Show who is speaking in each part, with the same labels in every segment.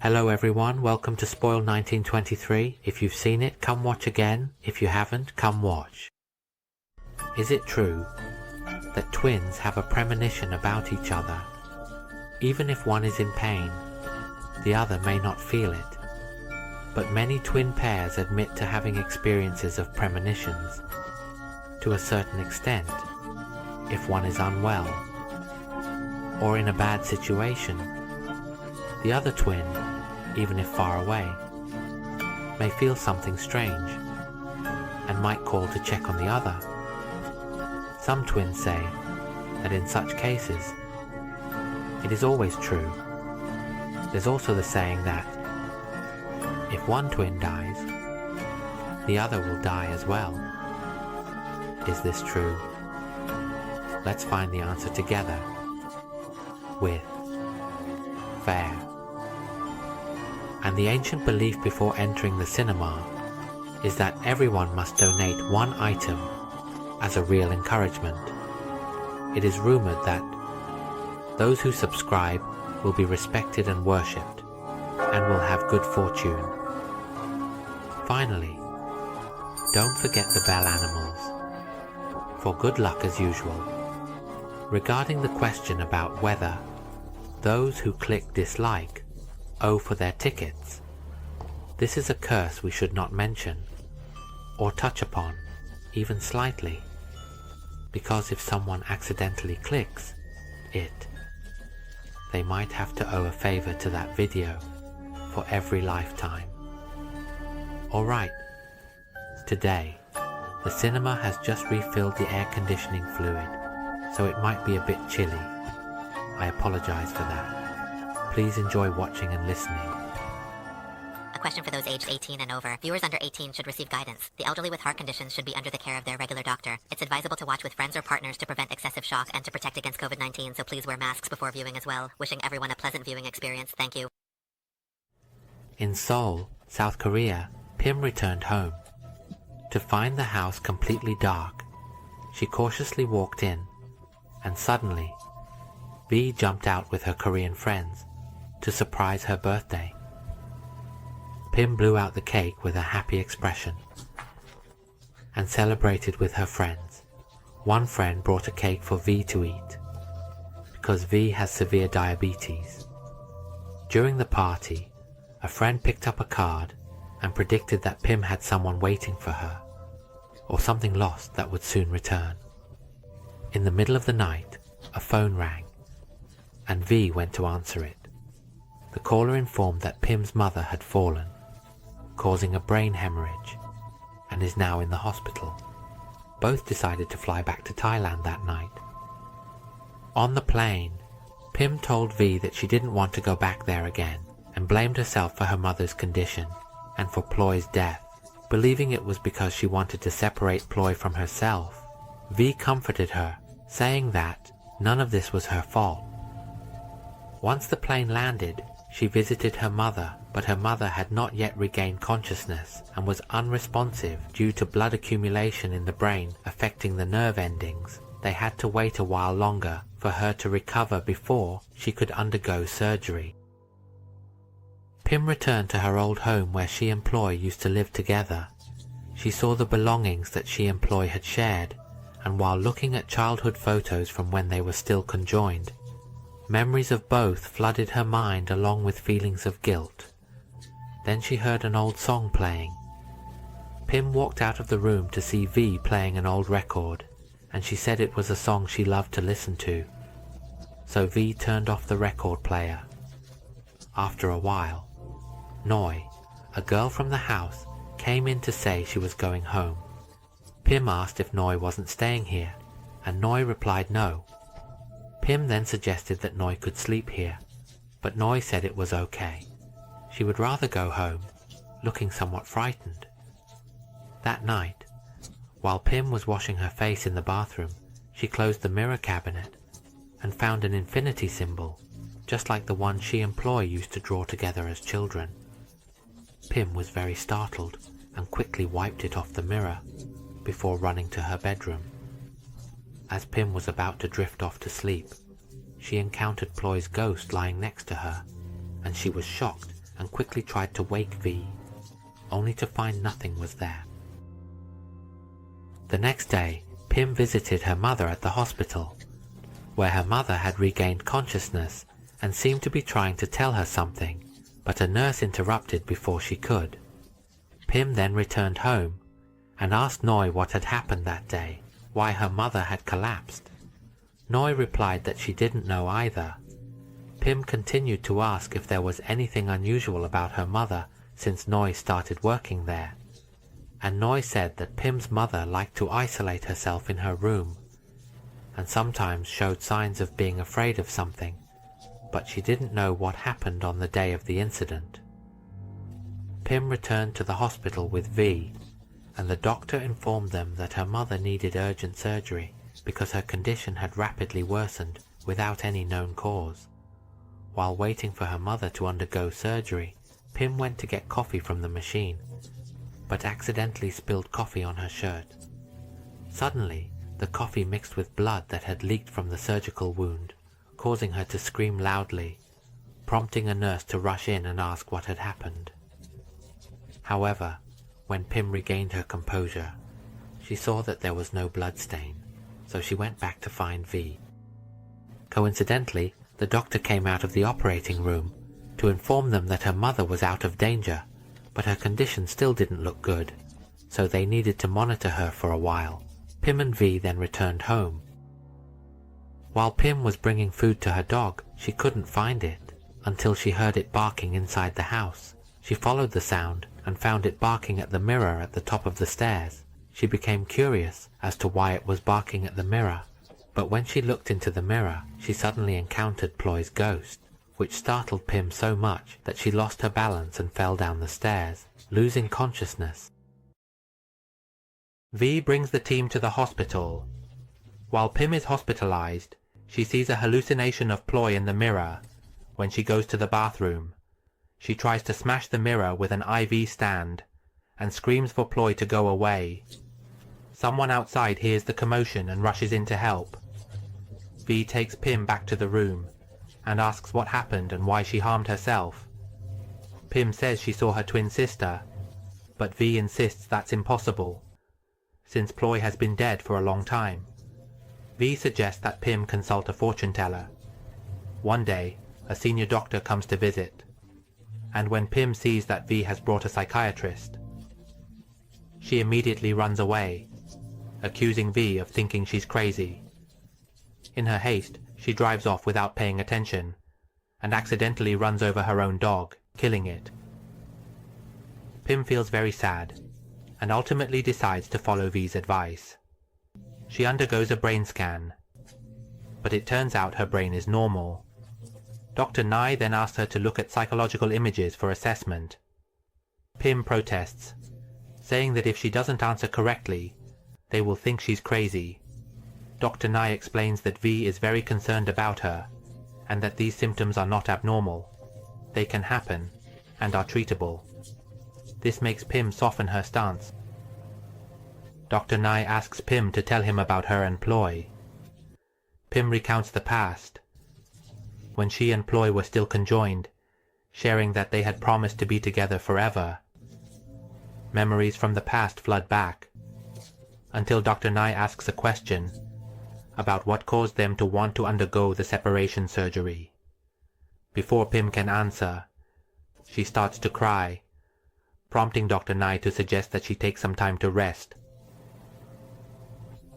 Speaker 1: Hello everyone, welcome to SPOIL1923. If you've seen it, come watch again. If you haven't, come watch. Is it true that twins have a premonition about each other? Even if one is in pain, the other may not feel it. But many twin pairs admit to having experiences of premonitions, to a certain extent, if one is unwell, or in a bad situation. The other twin, even if far away, may feel something strange, and might call to check on the other. Some twins say that in such cases, it is always true. There's also the saying that if one twin dies, the other will die as well. Is this true? Let's find the answer together with Fair. And the ancient belief before entering the cinema is that everyone must donate one item as a real encouragement. It is rumored that those who subscribe will be respected and worshipped and will have good fortune. Finally, don't forget the bell animals for good luck as usual. Regarding the question about whether those who click dislike owe for their tickets, this is a curse we should not mention or touch upon even slightly, because if someone accidentally clicks it, they might have to owe a favor to that video for every lifetime. Alright, today the cinema has just refilled the air conditioning fluid, so it might be a bit chilly. I apologize for that. Please enjoy watching and listening.
Speaker 2: A question for those aged 18 and over. Viewers under 18 should receive guidance. The elderly with heart conditions should be under the care of their regular doctor. It's advisable to watch with friends or partners to prevent excessive shock and to protect against COVID-19, so please wear masks before viewing as well. Wishing everyone a pleasant viewing experience. Thank you.
Speaker 1: In Seoul, South Korea, Pim returned home. To find the house completely dark, she cautiously walked in, and suddenly, V jumped out with her Korean friends to surprise her birthday. Pim blew out the cake with a happy expression and celebrated with her friends. One friend brought a cake for V to eat because V has severe diabetes. During the party, a friend picked up a card and predicted that Pim had someone waiting for her, or something lost that would soon return. In the middle of the night, a phone rang, and V went to answer it. The caller informed that Pim's mother had fallen, causing a brain hemorrhage, and is now in the hospital. Both decided to fly back to Thailand that night. On the plane, Pim told V that she didn't want to go back there again, and blamed herself for her mother's condition and for Ploy's death, believing it was because she wanted to separate Ploy from herself. V comforted her, saying that none of this was her fault. Once the plane landed, she visited her mother, but her mother had not yet regained consciousness and was unresponsive due to blood accumulation in the brain affecting the nerve endings. They had to wait a while longer for her to recover before she could undergo surgery. Pim returned to her old home where she and Ploy used to live together. She saw the belongings that she and Ploy had shared, and while looking at childhood photos from when they were still conjoined, memories of both flooded her mind along with feelings of guilt. Then she heard an old song playing. Pim walked out of the room to see V playing an old record, and she said it was a song she loved to listen to. So V turned off the record player. After a while, Noi, a girl from the house, came in to say she was going home. Pim asked if Noi wasn't staying here, and Noi replied no. Pim then suggested that Noi could sleep here, but Noi said it was okay. She would rather go home, looking somewhat frightened. That night, while Pim was washing her face in the bathroom, she closed the mirror cabinet and found an infinity symbol, just like the one she and Ploy used to draw together as children. Pim was very startled and quickly wiped it off the mirror before running to her bedroom. As Pim was about to drift off to sleep, she encountered Ploy's ghost lying next to her, and she was shocked and quickly tried to wake V, only to find nothing was there. The next day, Pim visited her mother at the hospital, where her mother had regained consciousness and seemed to be trying to tell her something, but a nurse interrupted before she could. Pim then returned home and asked Noi what had happened that day, why her mother had collapsed. Noi replied that she didn't know either. Pim continued to ask if there was anything unusual about her mother since Noi started working there, and Noi said that Pim's mother liked to isolate herself in her room and sometimes showed signs of being afraid of something, but she didn't know what happened on the day of the incident. Pim returned to the hospital with V, and the doctor informed them that her mother needed urgent surgery because her condition had rapidly worsened without any known cause. While waiting for her mother to undergo surgery, Pim went to get coffee from the machine, but accidentally spilled coffee on her shirt. Suddenly, the coffee mixed with blood that had leaked from the surgical wound, causing her to scream loudly, prompting a nurse to rush in and ask what had happened. However, when Pim regained her composure, she saw that there was no blood stain, so she went back to find V. Coincidentally, the doctor came out of the operating room to inform them that her mother was out of danger, but her condition still didn't look good, so they needed to monitor her for a while. Pim and V then returned home. While Pim was bringing food to her dog, she couldn't find it until she heard it barking inside the house. She followed the sound and found it barking at the mirror at the top of the stairs. She became curious as to why it was barking at the mirror, but when she looked into the mirror, she suddenly encountered Ploy's ghost, which startled Pim so much that she lost her balance and fell down the stairs, losing consciousness. V brings the team to the hospital. While Pim is hospitalized, she sees a hallucination of Ploy in the mirror. When she goes to the bathroom, she tries to smash the mirror with an IV stand and screams for Ploy to go away. Someone outside hears the commotion and rushes in to help. V takes Pim back to the room and asks what happened and why she harmed herself. Pim says she saw her twin sister, but V insists that's impossible, since Ploy has been dead for a long time. V suggests that Pim consult a fortune teller. One day, a senior doctor comes to visit, and when Pim sees that V has brought a psychiatrist, she immediately runs away, accusing V of thinking she's crazy. In her haste, she drives off without paying attention, and accidentally runs over her own dog, killing it. Pim feels very sad, and ultimately decides to follow V's advice. She undergoes a brain scan, but it turns out her brain is normal. Dr. Nye then asks her to look at psychological images for assessment. Pim protests, saying that if she doesn't answer correctly, they will think she's crazy. Dr. Nye explains that V is very concerned about her, and that these symptoms are not abnormal. They can happen, and are treatable. This makes Pim soften her stance. Dr. Nye asks Pim to tell him about her and Ploy. Pim recounts the past, when she and Ploy were still conjoined, sharing that they had promised to be together forever. Memories from the past flood back, until Dr. Nye asks a question about what caused them to want to undergo the separation surgery. Before Pim can answer, she starts to cry, prompting Dr. Nye to suggest that she take some time to rest.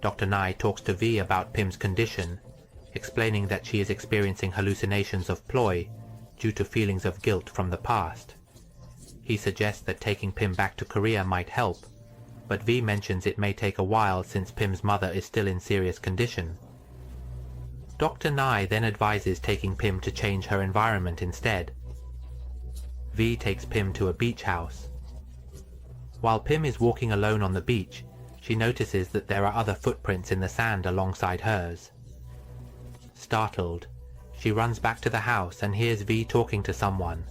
Speaker 1: Dr. Nye talks to V about Pim's condition, explaining that she is experiencing hallucinations of Ploy due to feelings of guilt from the past. He suggests that taking Pim back to Korea might help, but V mentions it may take a while since Pim's mother is still in serious condition. Dr. Nye then advises taking Pim to change her environment instead. V takes Pim to a beach house. While Pim is walking alone on the beach, she notices that there are other footprints in the sand alongside hers. Startled, she runs back to the house and hears V talking to someone.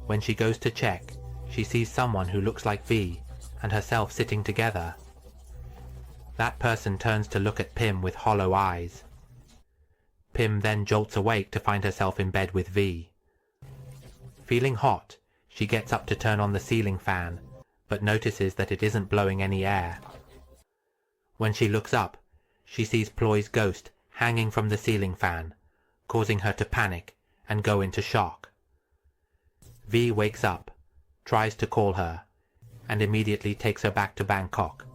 Speaker 1: When she goes to check, she sees someone who looks like V and herself sitting together. That person turns to look at Pim with hollow eyes. Pim then jolts awake to find herself in bed with V. Feeling hot, she gets up to turn on the ceiling fan, but notices that it isn't blowing any air. When she looks up, she sees Ploy's ghost hanging from the ceiling fan, causing her to panic and go into shock. V wakes up, tries to call her, and immediately takes her back to Bangkok.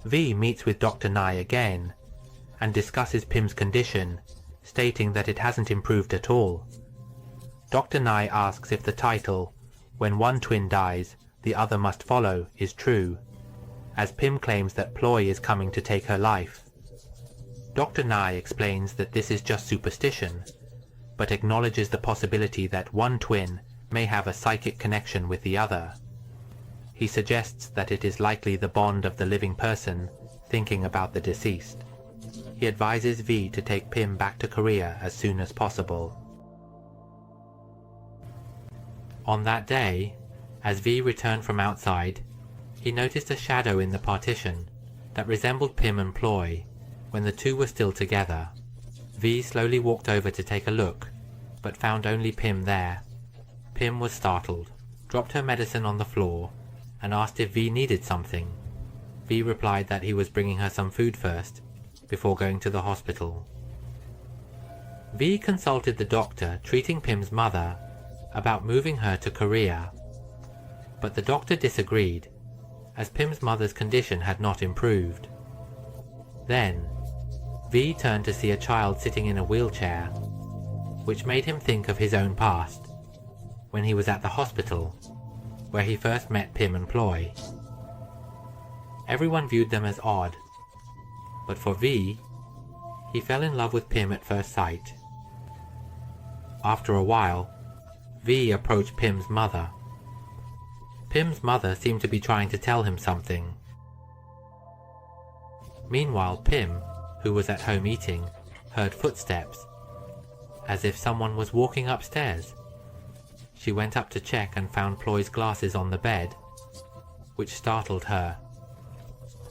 Speaker 1: V meets with Dr. Nye again and discusses Pim's condition, stating that it hasn't improved at all. Dr. Nye asks if the title, "When one twin dies, the other must follow," is true, as Pim claims that Ploy is coming to take her life. Dr. Nye explains that this is just superstition, but acknowledges the possibility that one twin may have a psychic connection with the other. He suggests that it is likely the bond of the living person thinking about the deceased. He advises V to take Pim back to Korea as soon as possible. On that day, as V returned from outside, he noticed a shadow in the partition that resembled Pim and Ploy when the two were still together. V slowly walked over to take a look, but found only Pim there. Pim was startled, dropped her medicine on the floor, and asked if V needed something. V replied that he was bringing her some food first, before going to the hospital. V consulted the doctor treating Pim's mother about moving her to Korea, but the doctor disagreed, as Pim's mother's condition had not improved. Then, V turned to see a child sitting in a wheelchair, which made him think of his own past, when he was at the hospital, where he first met Pim and Ploy. Everyone viewed them as odd, but for V, he fell in love with Pim at first sight. After a while, V approached Pim's mother. Pim's mother seemed to be trying to tell him something. Meanwhile, Pim, who was at home eating, heard footsteps, as if someone was walking upstairs. She went up to check and found Ploy's glasses on the bed, which startled her.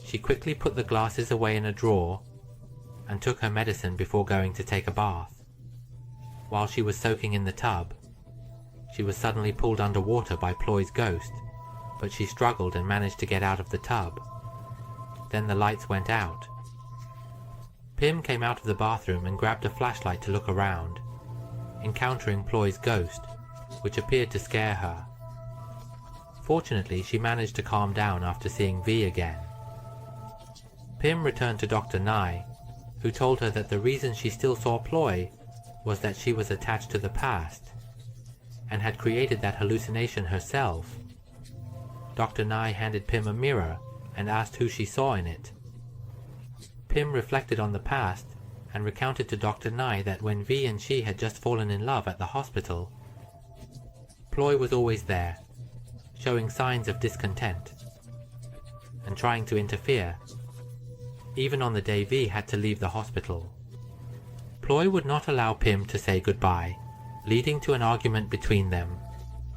Speaker 1: She quickly put the glasses away in a drawer and took her medicine before going to take a bath. While she was soaking in the tub, she was suddenly pulled underwater by Ploy's ghost, but she struggled and managed to get out of the tub. Then the lights went out. Pim came out of the bathroom and grabbed a flashlight to look around, encountering Ploy's ghost, which appeared to scare her. Fortunately, she managed to calm down after seeing V again. Pim returned to Dr. Nye, who told her that the reason she still saw Ploy was that she was attached to the past, and had created that hallucination herself. Dr. Nye handed Pim a mirror and asked who she saw in it. Pim reflected on the past and recounted to Dr. Nye that when V and she had just fallen in love at the hospital, Ploy was always there, showing signs of discontent and trying to interfere, even on the day V had to leave the hospital. Ploy would not allow Pim to say goodbye, leading to an argument between them,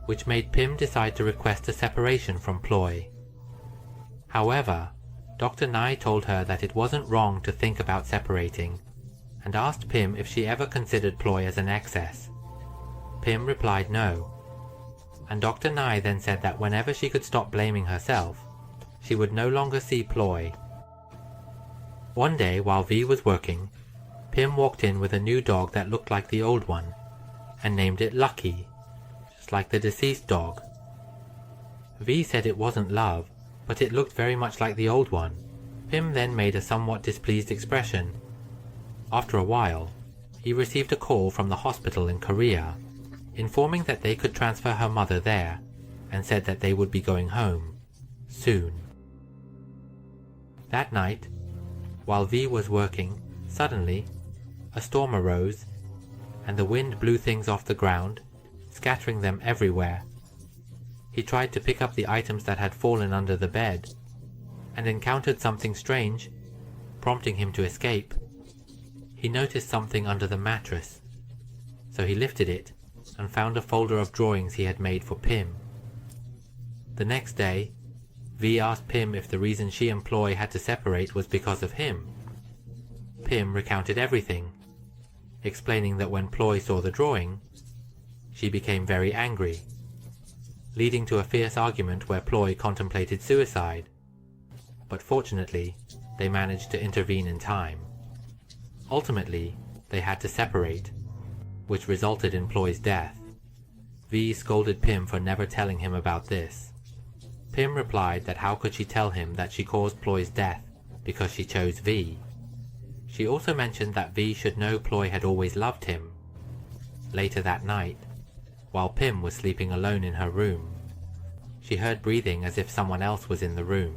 Speaker 1: which made Pim decide to request a separation from Ploy. However, Dr. Nye told her that it wasn't wrong to think about separating, and asked Pim if she ever considered Ploy as an excess. Pim replied no, and Dr. Nye then said that whenever she could stop blaming herself, she would no longer see Ploy. One day, while V was working, Pim walked in with a new dog that looked like the old one, and named it Lucky, just like the deceased dog. V said it wasn't love, but it looked very much like the old one. Pim then made a somewhat displeased expression. After a while, he received a call from the hospital in Korea, informing that they could transfer her mother there, and said that they would be going home soon. That night, while V was working, suddenly, a storm arose, and the wind blew things off the ground, scattering them everywhere. He tried to pick up the items that had fallen under the bed, and encountered something strange, prompting him to escape. He noticed something under the mattress, so he lifted it and found a folder of drawings he had made for Pim. The next day, V asked Pim if the reason she and Ploy had to separate was because of him. Pim recounted everything, explaining that when Ploy saw the drawing, she became very angry, leading to a fierce argument where Ploy contemplated suicide. But fortunately, they managed to intervene in time. Ultimately, they had to separate, which resulted in Ploy's death. V scolded Pim for never telling him about this. Pim replied that how could she tell him that she caused Ploy's death because she chose V. She also mentioned that V should know Ploy had always loved him. Later that night, while Pim was sleeping alone in her room, she heard breathing as if someone else was in the room.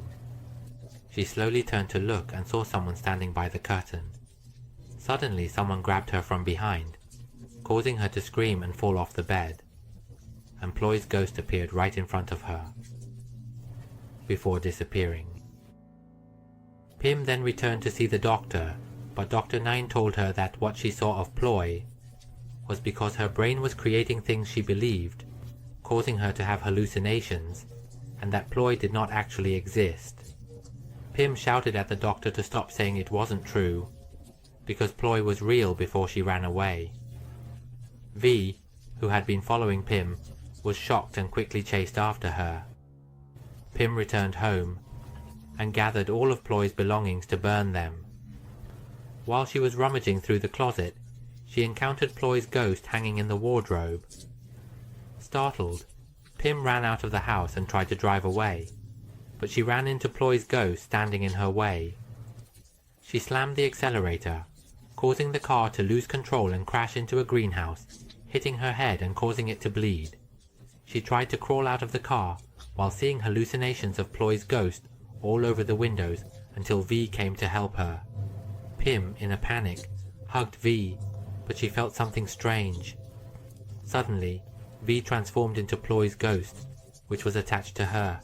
Speaker 1: She slowly turned to look and saw someone standing by the curtain. Suddenly, someone grabbed her from behind, causing her to scream and fall off the bed, and Ploy's ghost appeared right in front of her, before disappearing. Pim then returned to see the doctor, but Dr. Nine told her that what she saw of Ploy was because her brain was creating things she believed, causing her to have hallucinations, and that Ploy did not actually exist. Pim shouted at the doctor to stop saying it wasn't true, because Ploy was real before she ran away. V, who had been following Pim, was shocked and quickly chased after her. Pim returned home and gathered all of Ploy's belongings to burn them. While she was rummaging through the closet, she encountered Ploy's ghost hanging in the wardrobe. Startled, Pim ran out of the house and tried to drive away, but she ran into Ploy's ghost standing in her way. She slammed the accelerator, causing the car to lose control and crash into a greenhouse, hitting her head and causing it to bleed. She tried to crawl out of the car while seeing hallucinations of Ploy's ghost all over the windows until V came to help her. Pim, in a panic, hugged V, but she felt something strange. Suddenly, V transformed into Ploy's ghost, which was attached to her.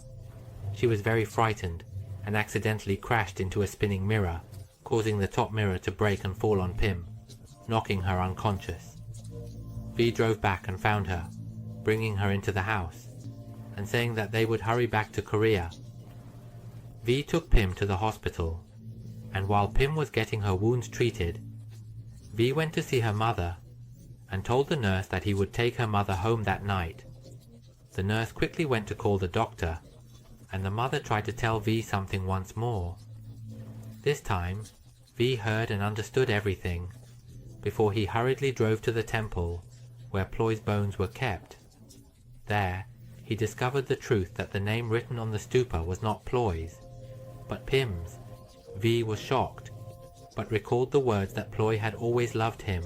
Speaker 1: She was very frightened and accidentally crashed into a spinning mirror, causing the top mirror to break and fall on Pim, knocking her unconscious. V drove back and found her, bringing her into the house, and saying that they would hurry back to Korea. V took Pim to the hospital, and while Pim was getting her wounds treated, V went to see her mother and told the nurse that he would take her mother home that night. The nurse quickly went to call the doctor, and the mother tried to tell V something once more. This time, V heard and understood everything, before he hurriedly drove to the temple where Ploy's bones were kept. There, he discovered the truth that the name written on the stupa was not Ploy's, but Pim's. V was shocked, but recalled the words that Ploy had always loved him.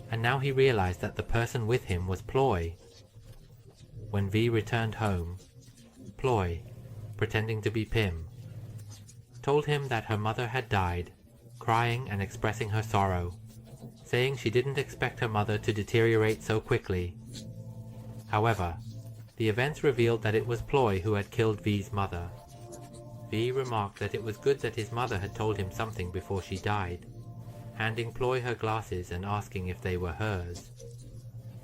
Speaker 1: And now he realized that the person with him was Ploy. When V returned home, Ploy, pretending to be Pim, told him that her mother had died, crying and expressing her sorrow, saying she didn't expect her mother to deteriorate so quickly. However, the events revealed that it was Ploy who had killed V's mother. V remarked that it was good that his mother had told him something before she died, handing Ploy her glasses and asking if they were hers.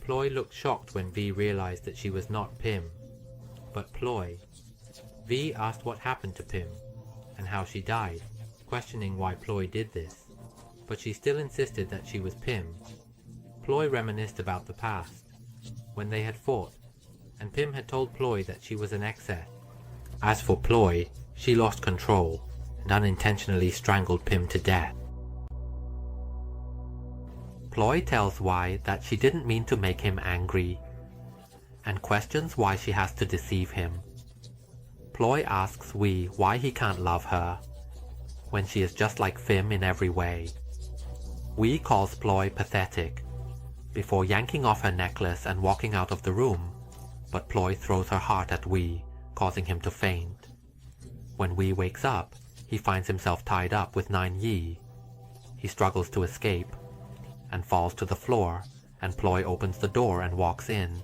Speaker 1: Ploy looked shocked when V realized that she was not Pim, but Ploy. V asked what happened to Pim, and how she died, questioning why Ploy did this, but she still insisted that she was Pim. Ploy reminisced about the past, when they had fought, and Pim had told Ploy that she was an excess. As for Ploy, she lost control and unintentionally strangled Pim to death. Ploy tells Y that she didn't mean to make him angry, and questions why she has to deceive him. Ploy asks Wee why he can't love her, when she is just like Fim in every way. Wee calls Ploy pathetic, before yanking off her necklace and walking out of the room, but Ploy throws her heart at Wee, causing him to faint. When Wee wakes up, he finds himself tied up with 9 Yi. He struggles to escape, and falls to the floor, and Ploy opens the door and walks in,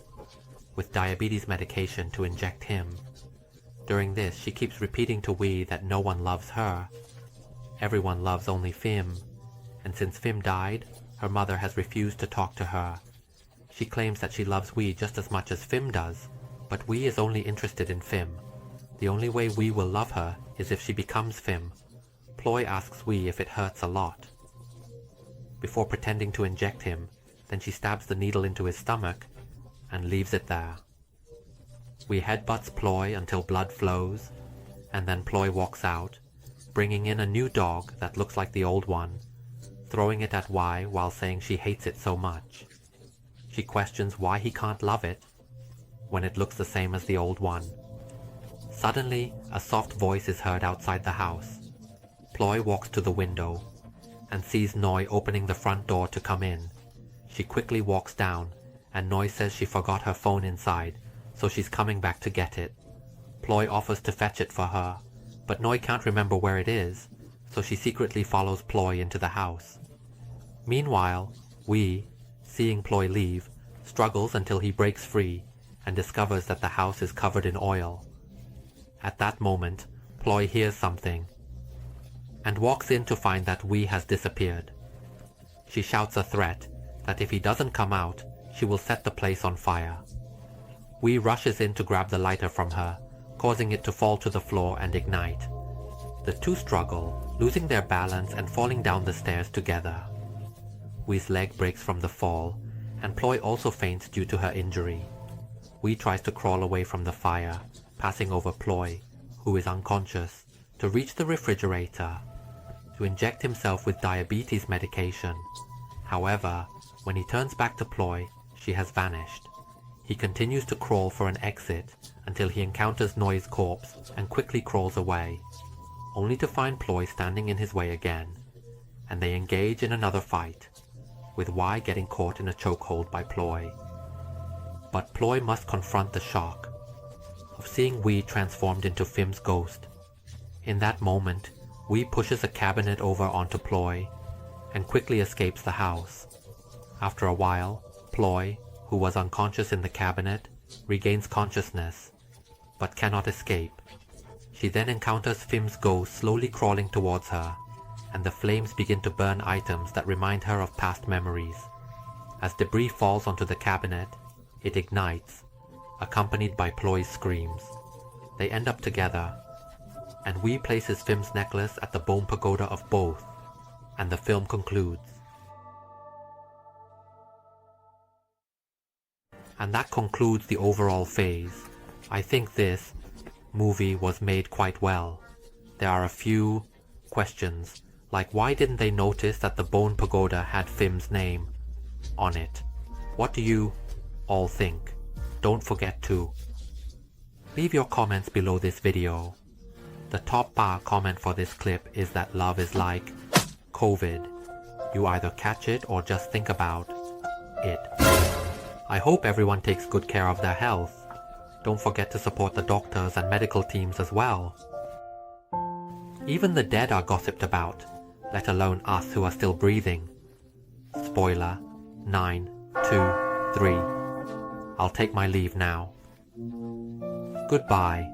Speaker 1: with diabetes medication to inject him. During this, she keeps repeating to Wee that no one loves her. Everyone loves only Fim, and since Fim died, her mother has refused to talk to her. She claims that she loves Wee just as much as Fim does, but Wee is only interested in Fim. The only way Wee will love her is if she becomes Fim. Ploy asks Wee if it hurts a lot. Before pretending to inject him, Then she stabs the needle into his stomach and leaves it there. We headbutts Ploy until blood flows, and then Ploy walks out, bringing in a new dog that looks like the old one, throwing it at Y while saying she hates it so much. She questions why he can't love it when it looks the same as the old one. Suddenly, a soft voice is heard outside the house. Ploy walks to the window and sees Noi opening the front door to come in. She quickly walks down, and Noi says she forgot her phone inside, so she's coming back to get it. Ploy offers to fetch it for her, but Noi can't remember where it is, so she secretly follows Ploy into the house. Meanwhile, Wee, seeing Ploy leave, struggles until he breaks free and discovers that the house is covered in oil. At that moment, Ploy hears something and walks in to find that Wee has disappeared. She shouts a threat that if he doesn't come out, she will set the place on fire. Wee rushes in to grab the lighter from her, causing it to fall to the floor and ignite. The two struggle, losing their balance and falling down the stairs together. Wee's leg breaks from the fall, and Ploy also faints due to her injury. Wee tries to crawl away from the fire, passing over Ploy, who is unconscious, to reach the refrigerator, to inject himself with diabetes medication. However, when he turns back to Ploy, she has vanished. He continues to crawl for an exit until he encounters Noi's corpse and quickly crawls away, only to find Ploy standing in his way again, and they engage in another fight, with Y getting caught in a chokehold by Ploy. But Ploy must confront the shock of seeing Wee transformed into Phim's ghost. In that moment, Wee pushes a cabinet over onto Ploy and quickly escapes the house. After a while, Ploy, who was unconscious in the cabinet, regains consciousness, but cannot escape. She then encounters Phim's ghost slowly crawling towards her, and the flames begin to burn items that remind her of past memories. As debris falls onto the cabinet, it ignites, accompanied by Ploy's screams. They end up together, and Wee places Phim's necklace at the bone pagoda of both, and the film concludes. And that concludes the overall phase. I think this movie was made quite well. There are a few questions, like why didn't they notice that the bone pagoda had Phim's name on it? What do you all think? Don't forget to leave your comments below this video. The top bar comment for this clip is that love is like COVID. You either catch it or just think about it. I hope everyone takes good care of their health. Don't forget to support the doctors and medical teams as well. Even the dead are gossiped about, let alone us who are still breathing. Spoiler 923. I'll take my leave now. Goodbye.